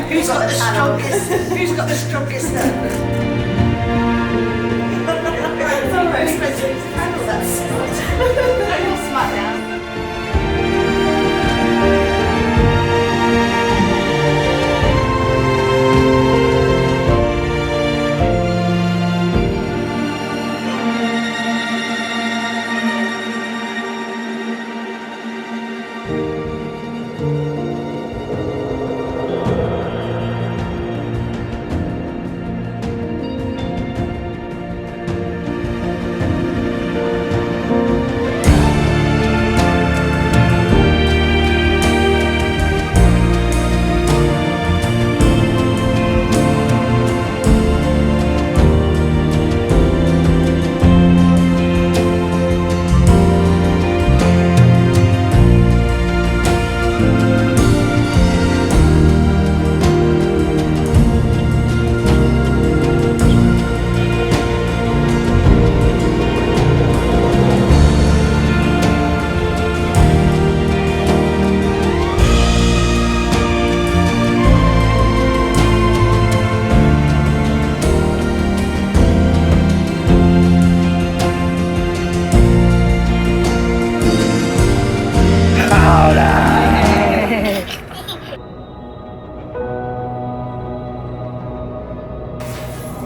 Who's got the strongest? Who's got the strongest? It's almost expensive to handle that spot. You're smart now.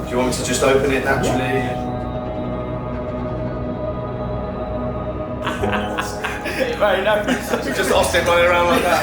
Do you want me to just open it naturally? Right, no. Just Austin running around like that.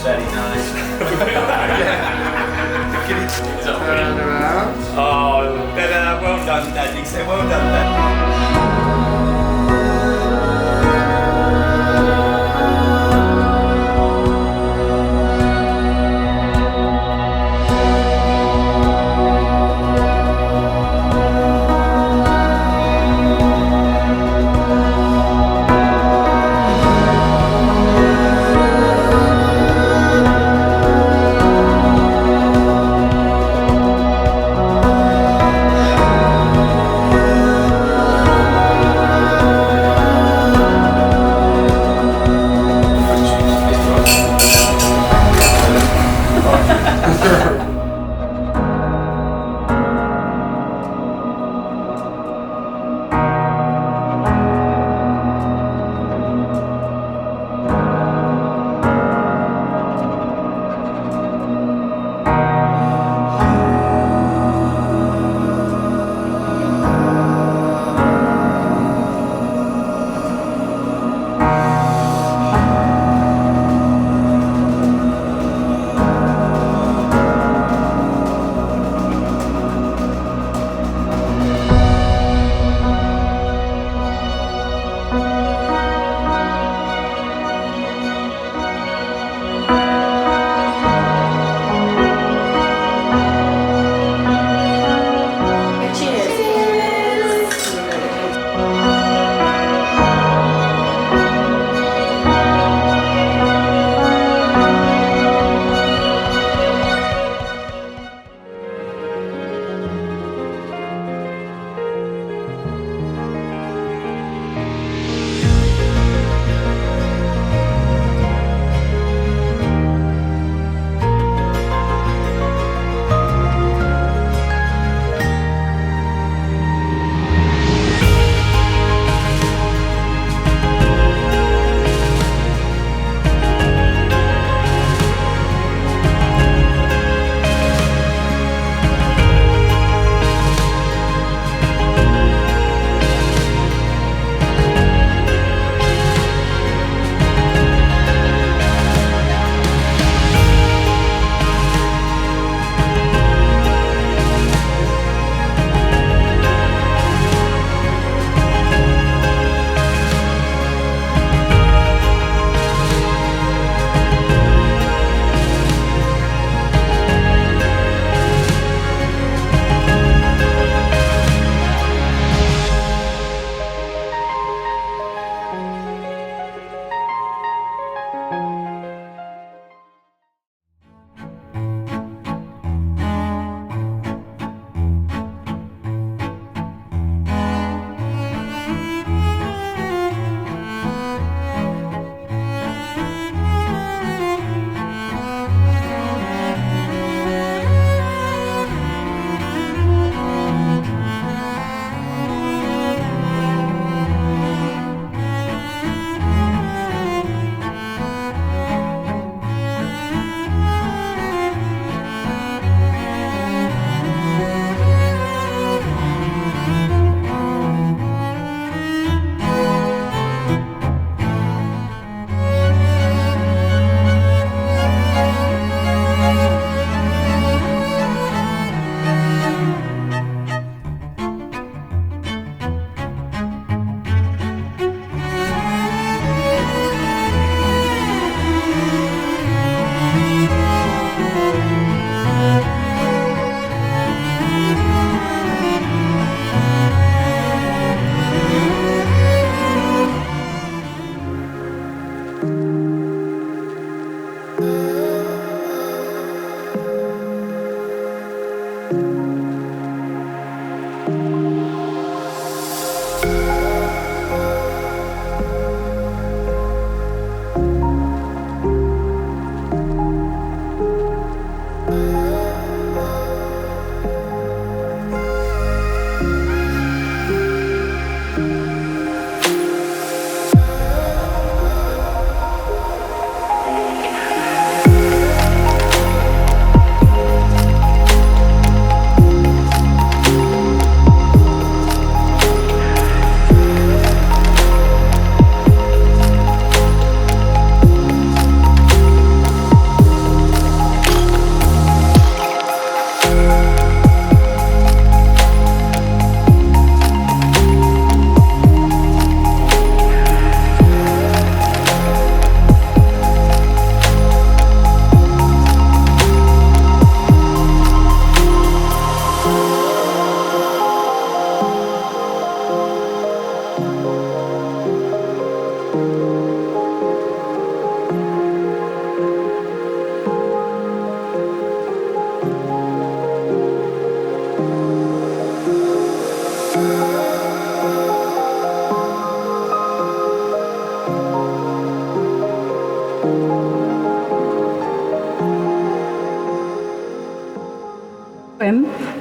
Very nice. Turn around. Oh, well done, Daddy. Say well done, Dad.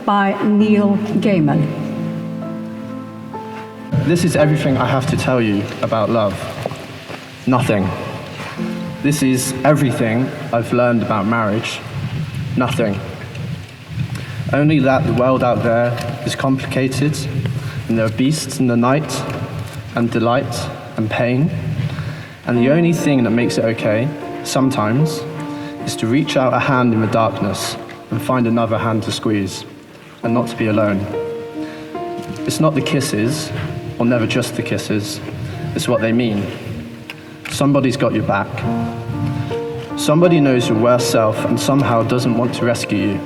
By Neil Gaiman. This is everything I have to tell you about love. Nothing. This is everything I've learned about marriage. Nothing. Only that the world out there is complicated, and there are beasts in the night, and delight, and pain. And the only thing that makes it okay, sometimes, is to reach out a hand in the darkness and find another hand to squeeze, and not to be alone. It's not the kisses, or never just the kisses, it's what they mean. Somebody's got your back. Somebody knows your worst self and somehow doesn't want to rescue you,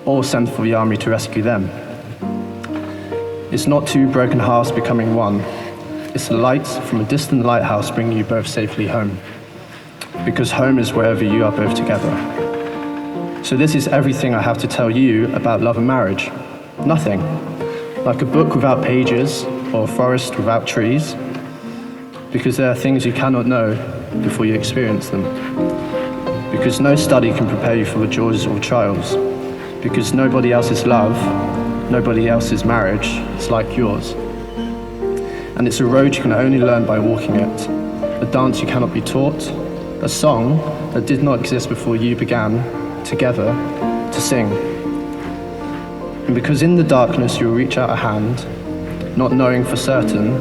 or send for the army to rescue them. It's not two broken hearts becoming one. It's the light from a distant lighthouse bringing you both safely home. Because home is wherever you are both together. So this is everything I have to tell you about love and marriage. Nothing. Like a book without pages, or a forest without trees. Because there are things you cannot know before you experience them. Because no study can prepare you for the joys or trials. Because nobody else's love, nobody else's marriage is like yours. And it's a road you can only learn by walking it. A dance you cannot be taught. A song that did not exist before you began, together, to sing. And because in the darkness you'll reach out a hand, not knowing for certain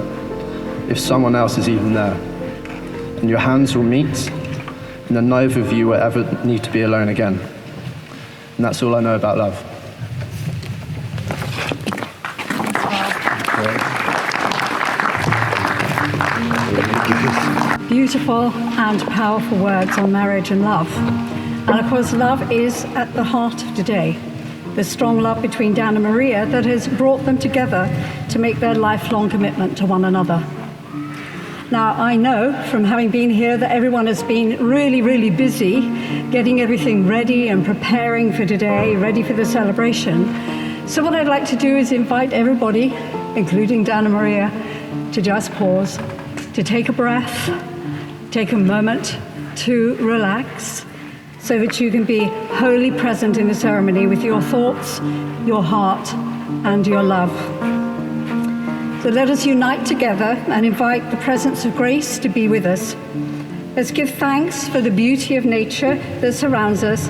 if someone else is even there. And your hands will meet, and then neither of you will ever need to be alone again. And that's all I know about love. Beautiful and powerful words on marriage and love. And of course, love is at the heart of today. The strong love between Dan and Maria that has brought them together to make their lifelong commitment to one another. Now, I know from having been here that everyone has been really, really busy getting everything ready and preparing for today, ready for the celebration. So what I'd like to do is invite everybody, including Dan and Maria, to just pause, to take a breath, take a moment to relax, so that you can be wholly present in the ceremony with your thoughts, your heart, and your love. So let us unite together and invite the presence of grace to be with us. Let's give thanks for the beauty of nature that surrounds us,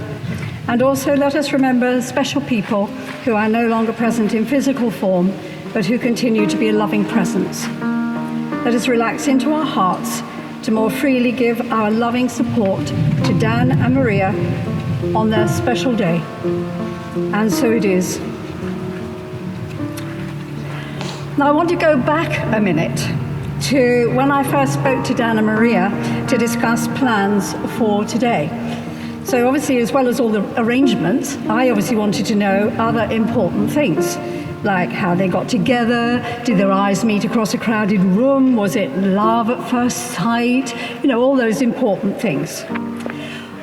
and also let us remember special people who are no longer present in physical form, but who continue to be a loving presence. Let us relax into our hearts to more freely give our loving support to Dan and Maria on their special day. And so it is. Now I want to go back a minute to when I first spoke to Dan and Maria to discuss plans for today. So obviously, as well as all the arrangements, I obviously wanted to know other important things, like how they got together, did their eyes meet across a crowded room, was it love at first sight, all those important things.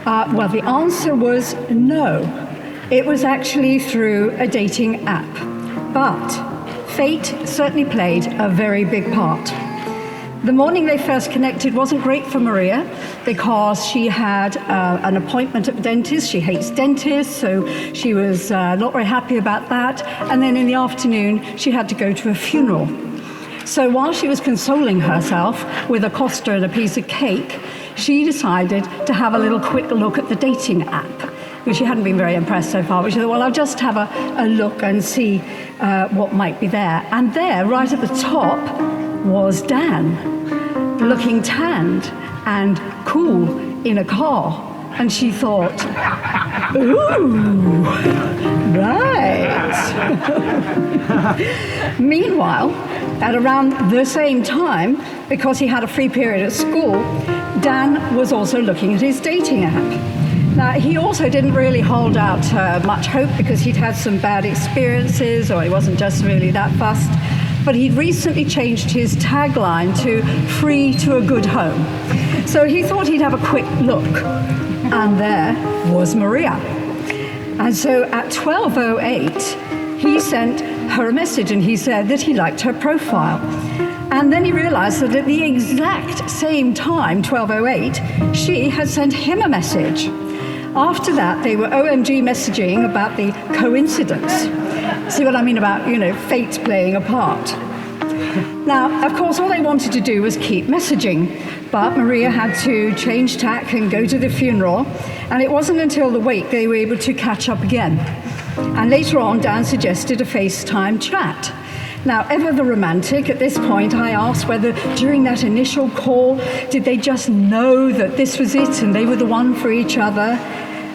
Well, the answer was no. It was actually through a dating app. But fate certainly played a very big part. The morning they first connected wasn't great for Maria because she had an appointment at the dentist. She hates dentists, so she was not very happy about that. And then in the afternoon, she had to go to a funeral. So while she was consoling herself with a Costa and a piece of cake, she decided to have a little quick look at the dating app, which she hadn't been very impressed so far. But she thought, well, I'll just have a look and see what might be there. And there, right at the top, was Dan, looking tanned and cool in a car. And she thought, ooh, right. Meanwhile, at around the same time, because he had a free period at school, Dan was also looking at his dating app. Now, he also didn't really hold out much hope because he'd had some bad experiences, or he wasn't just really that fussed. But he'd recently changed his tagline to "free to a good home." So he thought he'd have a quick look. And there was Maria. And so at 12:08, he sent her a message, and he said that he liked her profile. And then he realized that at the exact same time, 12:08, she had sent him a message. After that, they were OMG messaging about the coincidence. See what I mean about, fate playing a part. Now, of course, all they wanted to do was keep messaging, but Maria had to change tack and go to the funeral, and it wasn't until the wake they were able to catch up again. And later on, Dan suggested a FaceTime chat. Now, ever the romantic, at this point, I asked whether during that initial call, did they just know that this was it and they were the one for each other?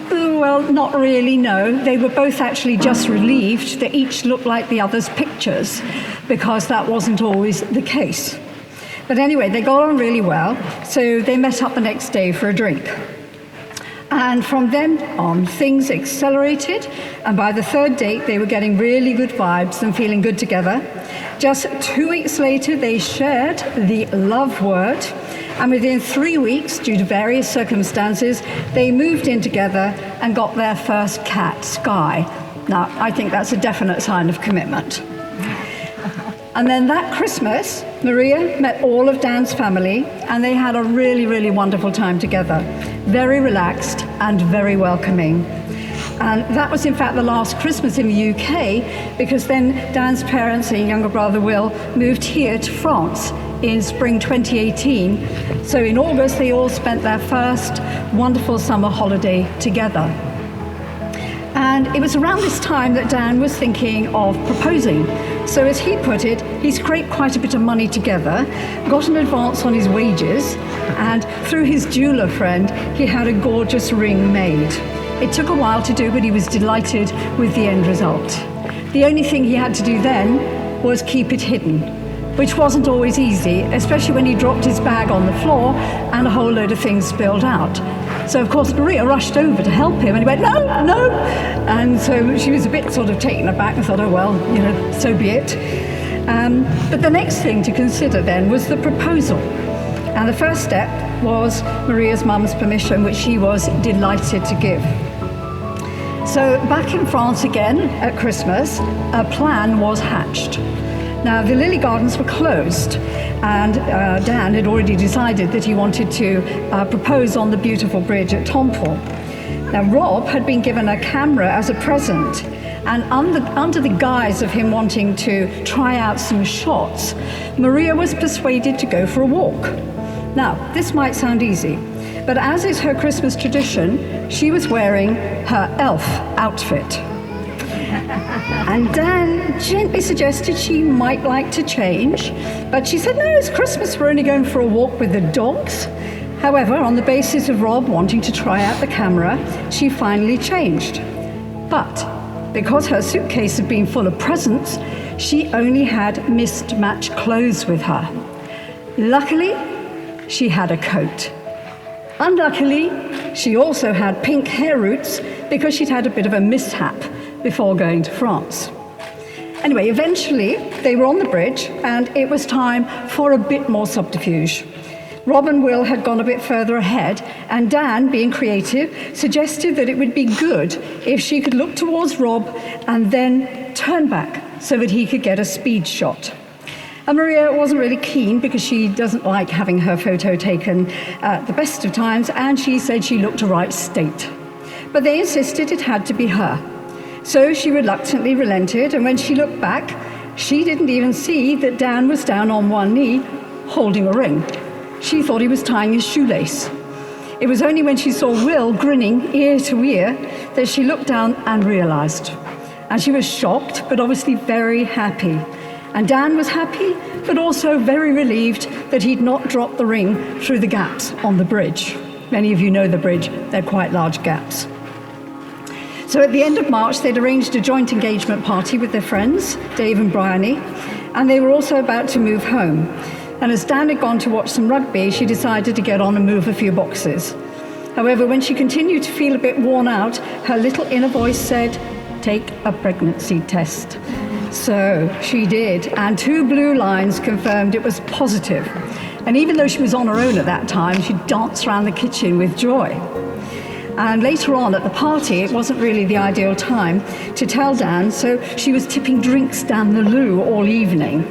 Well, not really, no. They were both actually just relieved that each looked like the other's pictures, because that wasn't always the case. But anyway, they got on really well, so they met up the next day for a drink. And from then on, things accelerated, and by the third date, they were getting really good vibes and feeling good together. Just 2 weeks later, they shared the love word, and within 3 weeks, due to various circumstances, they moved in together and got their first cat, Sky. Now, I think that's a definite sign of commitment. And then that Christmas, Maria met all of Dan's family, and they had a really, really wonderful time together. Very relaxed and very welcoming. And that was, in fact, the last Christmas in the UK, because then Dan's parents and younger brother Will moved here to France in spring 2018. So in August, they all spent their first wonderful summer holiday together. And it was around this time that Dan was thinking of proposing. So as he put it, he scraped quite a bit of money together, got an advance on his wages, and through his jeweler friend, he had a gorgeous ring made. It took a while to do, but he was delighted with the end result. The only thing he had to do then was keep it hidden, which wasn't always easy, especially when he dropped his bag on the floor and a whole load of things spilled out. So, of course, Maria rushed over to help him, and he went, no, no. And so she was a bit sort of taken aback and thought, oh, well, so be it. But the next thing to consider then was the proposal. And the first step was Maria's mum's permission, which she was delighted to give. So back in France again at Christmas, a plan was hatched. Now, the lily gardens were closed, and Dan had already decided that he wanted to propose on the beautiful bridge at Temple. Now, Rob had been given a camera as a present, and under the guise of him wanting to try out some shots, Maria was persuaded to go for a walk. Now, this might sound easy, but as is her Christmas tradition, she was wearing her elf outfit. And Dan gently suggested she might like to change, but she said, no, it's Christmas, we're only going for a walk with the dogs. However, on the basis of Rob wanting to try out the camera, she finally changed. But because her suitcase had been full of presents, she only had mismatched clothes with her. Luckily, she had a coat. Unluckily, she also had pink hair roots because she'd had a bit of a mishap before going to France. Anyway, eventually they were on the bridge, and it was time for a bit more subterfuge. Rob and Will had gone a bit further ahead, and Dan, being creative, suggested that it would be good if she could look towards Rob and then turn back so that he could get a speed shot. And Maria wasn't really keen because she doesn't like having her photo taken at the best of times, and she said she looked a right state. But they insisted it had to be her. So she reluctantly relented, and when she looked back, she didn't even see that Dan was down on one knee, holding a ring. She thought he was tying his shoelace. It was only when she saw Will grinning ear to ear that she looked down and realized. And she was shocked, but obviously very happy. And Dan was happy, but also very relieved that he'd not dropped the ring through the gaps on the bridge. Many of you know the bridge, they're quite large gaps. So at the end of March, they'd arranged a joint engagement party with their friends, Dave and Bryony, and they were also about to move home. And as Dan had gone to watch some rugby, she decided to get on and move a few boxes. However, when she continued to feel a bit worn out, her little inner voice said, take a pregnancy test. So she did, and 2 blue lines confirmed it was positive. And even though she was on her own at that time, she danced around the kitchen with joy. And later on at the party, it wasn't really the ideal time to tell Dan, so she was tipping drinks down the loo all evening.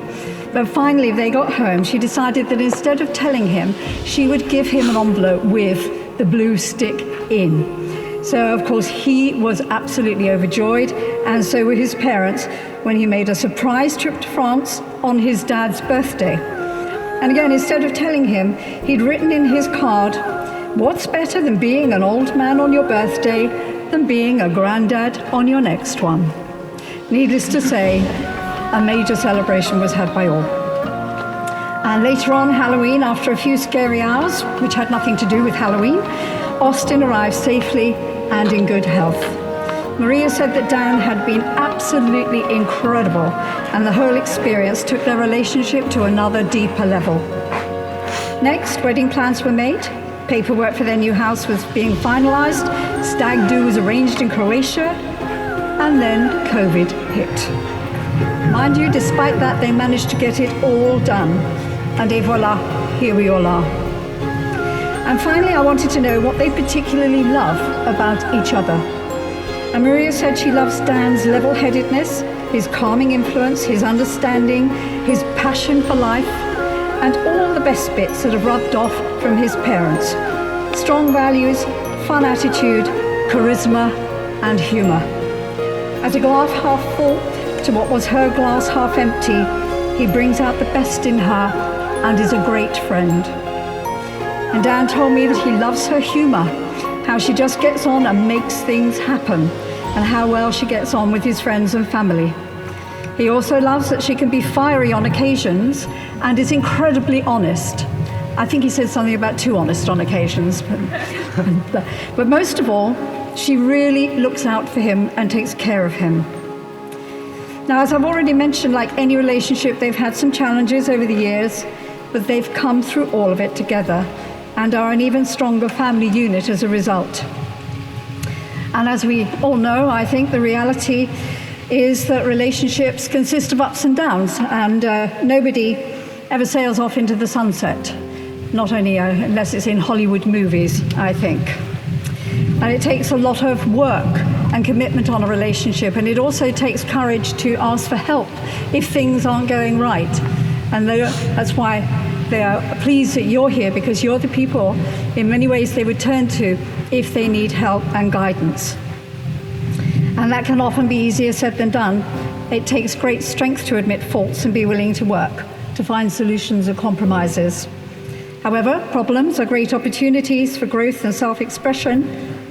But finally, they got home, she decided that instead of telling him, she would give him an envelope with the blue stick in. So, of course, he was absolutely overjoyed, and so were his parents, when he made a surprise trip to France on his dad's birthday. And again, instead of telling him, he'd written in his card, "What's better than being an old man on your birthday than being a granddad on your next one?" Needless to say, a major celebration was had by all. And later on, Halloween, after a few scary hours, which had nothing to do with Halloween, Austin arrived safely and in good health. Maria said that Dan had been absolutely incredible, and the whole experience took their relationship to another deeper level. Next, wedding plans were made. Paperwork for their new house was being finalized. Stag do was arranged in Croatia, and then COVID hit. Mind you, despite that, they managed to get it all done. And et voila, here we all are. And finally, I wanted to know what they particularly love about each other. And Maria said she loves Dan's level-headedness, his calming influence, his understanding, his passion for life, and all the best bits that have rubbed off from his parents. Strong values, fun attitude, charisma, and humor. As a glass half full to what was her glass half empty, he brings out the best in her and is a great friend. And Dan told me that he loves her humor, how she just gets on and makes things happen, and how well she gets on with his friends and family. He also loves that she can be fiery on occasions and is incredibly honest. I think he said something about too honest on occasions. But most of all, she really looks out for him and takes care of him. Now, as I've already mentioned, like any relationship, they've had some challenges over the years, but they've come through all of it together and are an even stronger family unit as a result. And as we all know, I think the reality is that relationships consist of ups and downs, and nobody ever sails off into the sunset, not only unless it's in Hollywood movies, I think. And it takes a lot of work and commitment on a relationship, and it also takes courage to ask for help if things aren't going right. And that's why they are pleased that you're here, because you're the people in many ways they would turn to if they need help and guidance. And that can often be easier said than done. It takes great strength to admit faults and be willing to work to find solutions and compromises. However, problems are great opportunities for growth and self-expression,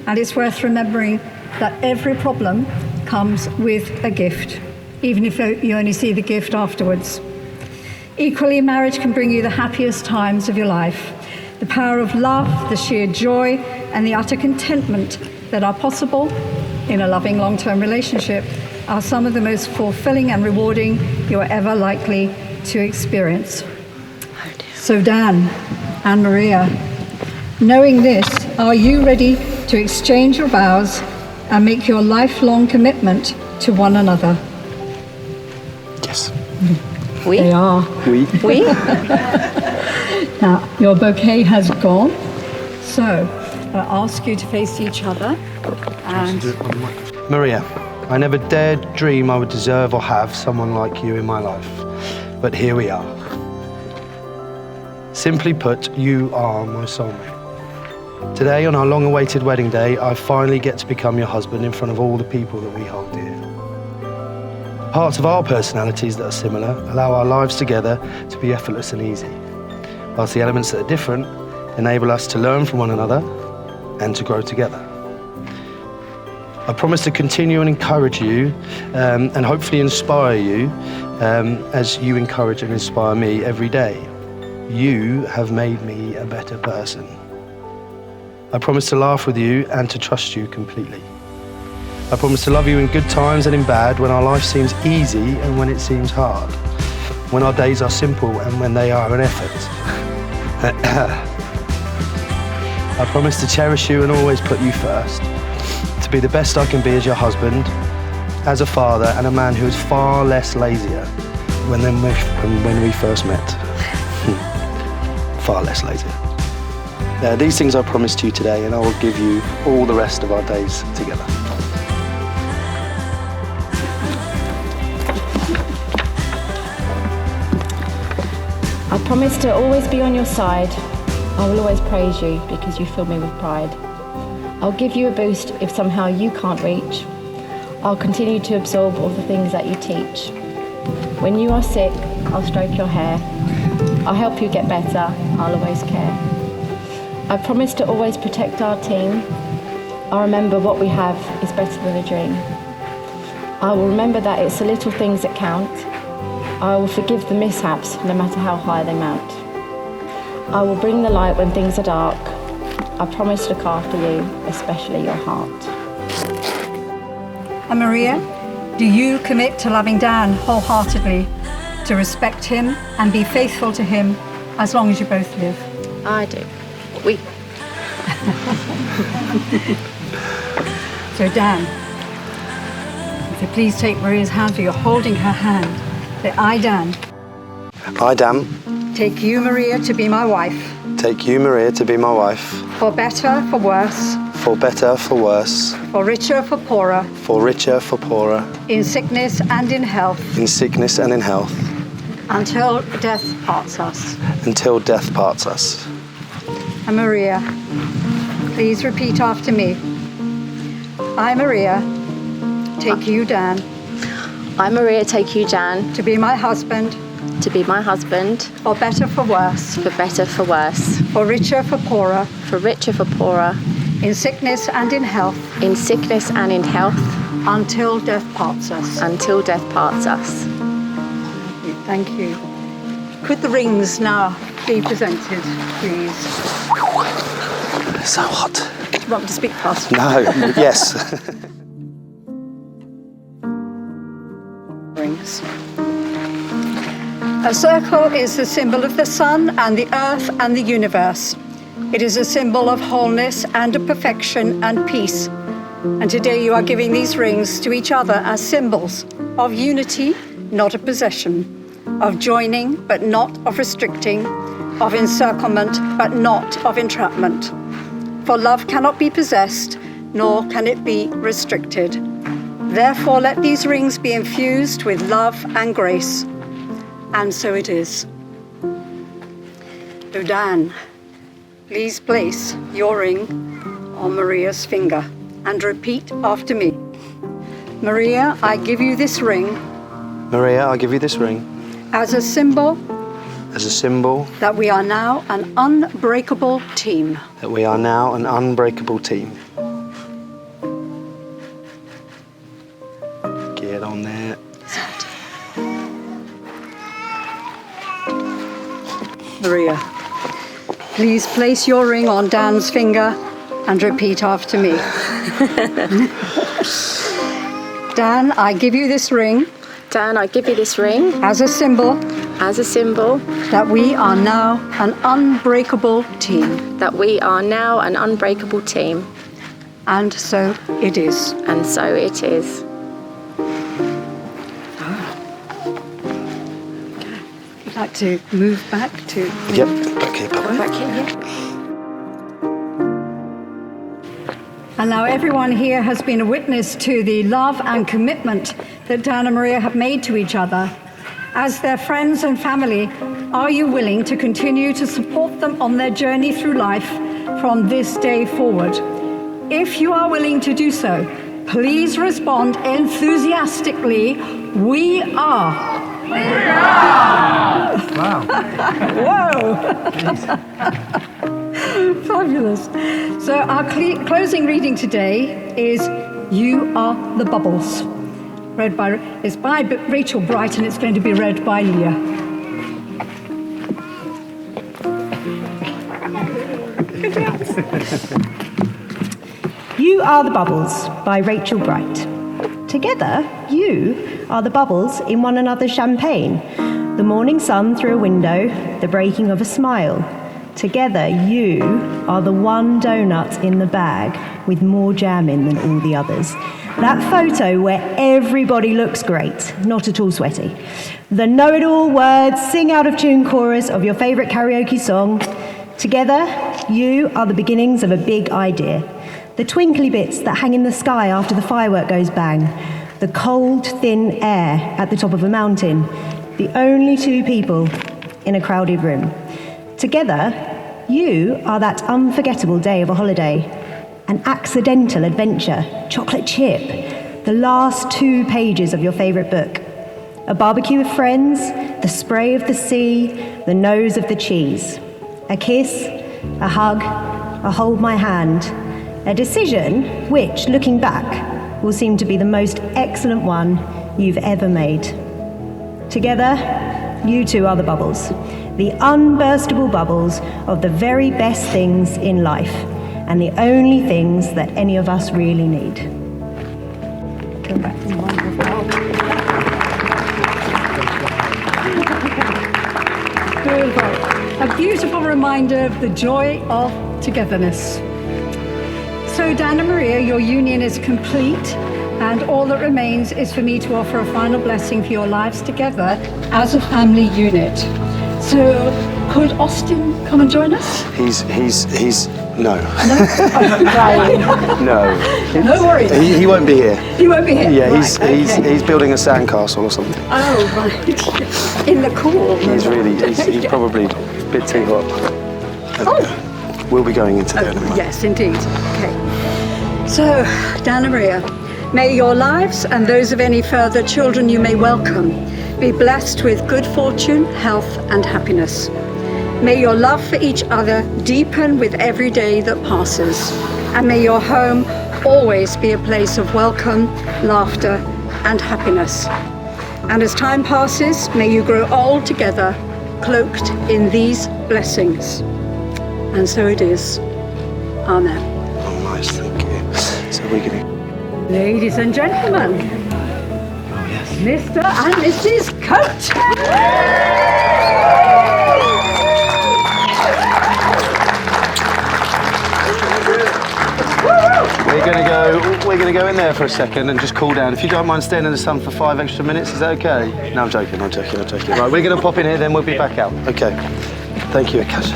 and it's worth remembering that every problem comes with a gift, even if you only see the gift afterwards. Equally, marriage can bring you the happiest times of your life. The power of love, the sheer joy, and the utter contentment that are possible in a loving long-term relationship are some of the most fulfilling and rewarding you are ever likely to experience. So Dan and Maria, knowing this, are you ready to exchange your vows and make your lifelong commitment to one another? Yes. They are. Oui. Oui? Now, your bouquet has gone, so I'll ask you to face each other. And Maria, I never dared dream I would deserve or have someone like you in my life, but here we are. Simply put, you are my soulmate. Today, on our long-awaited wedding day, I finally get to become your husband in front of all the people that we hold dear. Parts of our personalities that are similar allow our lives together to be effortless and easy, whilst the elements that are different enable us to learn from one another and to grow together. I promise to continue and encourage you and hopefully inspire you as you encourage and inspire me every day. You have made me a better person. I promise to laugh with you and to trust you completely. I promise to love you in good times and in bad, when our life seems easy and when it seems hard, when our days are simple and when they are an effort. I promise to cherish you and always put you first, to be the best I can be as your husband, as a father, and a man who is far less lazier when we first met. Far less lazier. These things I promise to you today, and I will give you all the rest of our days together. I promise to always be on your side. I will always praise you because you fill me with pride. I'll give you a boost if somehow you can't reach. I'll continue to absorb all the things that you teach. When you are sick, I'll stroke your hair. I'll help you get better. I'll always care. I promise to always protect our team. I'll remember what we have is better than a dream. I will remember that it's the little things that count. I will forgive the mishaps, no matter how high they mount. I will bring the light when things are dark. I promise to look after you, especially your heart. And Maria, do you commit to loving Dan wholeheartedly, to respect him and be faithful to him as long as you both live? I do. We. So Dan, if you please take Maria's hand, for you're holding her hand. Say, I, Dan, I, Dan, take you, Maria, to be my wife, take you, Maria, to be my wife, for better, for worse, for better, for worse, for richer, for poorer, for richer, for poorer, in sickness and in health, in sickness and in health, until death parts us. until death parts us. And Maria, please repeat after me. I, Maria, take you, Dan, I, Maria, take you, Dan, to be my husband, to be my husband, for better, for worse, for better, for worse, for richer, for poorer, for richer, for poorer, in sickness and in health, in sickness and in health, until death parts us. until death parts us. Thank you. Could the rings now be presented, please? So hot. Do you want me to speak fast? No, yes. Rings. A circle is the symbol of the sun and the earth and the universe. It is a symbol of wholeness and of perfection and peace. And today you are giving these rings to each other as symbols of unity, not of possession, of joining but not of restricting, of encirclement but not of entrapment. For love cannot be possessed, nor can it be restricted. Therefore let these rings be infused with love and grace. And so it is. So Dan, please place your ring on Maria's finger and repeat after me. Maria, I give you this ring Maria, I give you this ring as a symbol as a symbol that we are now an unbreakable team. that we are now an unbreakable team. Get on there. Maria, please place your ring on Dan's finger and repeat after me. Dan, I give you this ring Dan, I give you this ring as a symbol as a symbol that we are now an unbreakable team. that we are now an unbreakable team. And so it is. And so it is. I'd like to move back to... Yep. Okay, Papa. Back here, yeah. And now everyone here has been a witness to the love and commitment that Dan and Maria have made to each other. As their friends and family, are you willing to continue to support them on their journey through life from this day forward? If you are willing to do so, please respond enthusiastically, we are. We are! Wow. Whoa! Fabulous. So our closing reading today is You Are the Bubbles. It's by Rachel Bright, and it's going to be read by Leah. You Are the Bubbles by Rachel Bright. Together, you are the bubbles in one another's champagne, the morning sun through a window, the breaking of a smile. Together, you are the one donut in the bag with more jam in than all the others. That photo where everybody looks great, not at all sweaty. The know-it-all words, sing out of tune chorus of your favourite karaoke song. Together, you are the beginnings of a big idea. The twinkly bits that hang in the sky after the firework goes bang. The cold, thin air at the top of a mountain. The only two people in a crowded room. Together, you are that unforgettable day of a holiday. An accidental adventure, chocolate chip, the last 2 pages of your favourite book. A barbecue with friends, the spray of the sea, the nose of the cheese. A kiss, a hug, a hold my hand. A decision which, looking back, will seem to be the most excellent one you've ever made. Together, you two are the bubbles. The unburstable bubbles of the very best things in life. And the only things that any of us really need. Come back to Beautiful. A beautiful reminder of the joy of togetherness. So, Dan and Maria, your union is complete, and all that remains is for me to offer a final blessing for your lives together as a family unit. So, could Austin come and join us? No. No? No. No worries. He won't be here. He won't be here? Yeah, Right, okay. he's building a sandcastle or something. Oh, right. In the cool. He's probably a bit too hot. We'll be going into there in a moment. Yes, indeed. Okay. So, Dan and Maria, may your lives and those of any further children you may welcome be blessed with good fortune, health, and happiness. May your love for each other deepen with every day that passes, and may your home always be a place of welcome, laughter, and happiness. And as time passes, may you grow old together, cloaked in these blessings. And so it is. Amen. Oh, nice, thank you. So we're going Ladies and gentlemen, Mr. and Mrs. Coate. We're gonna go in there for a second and just cool down. If you don't mind staying in the sun for 5 extra minutes, is that okay? No, I'm joking. Right, we're gonna pop in here, then we'll be back out. Okay. Thank you, Akash.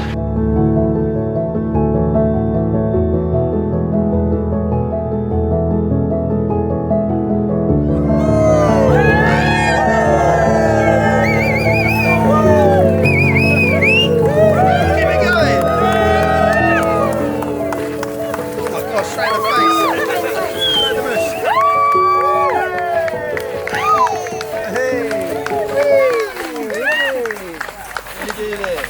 Hey!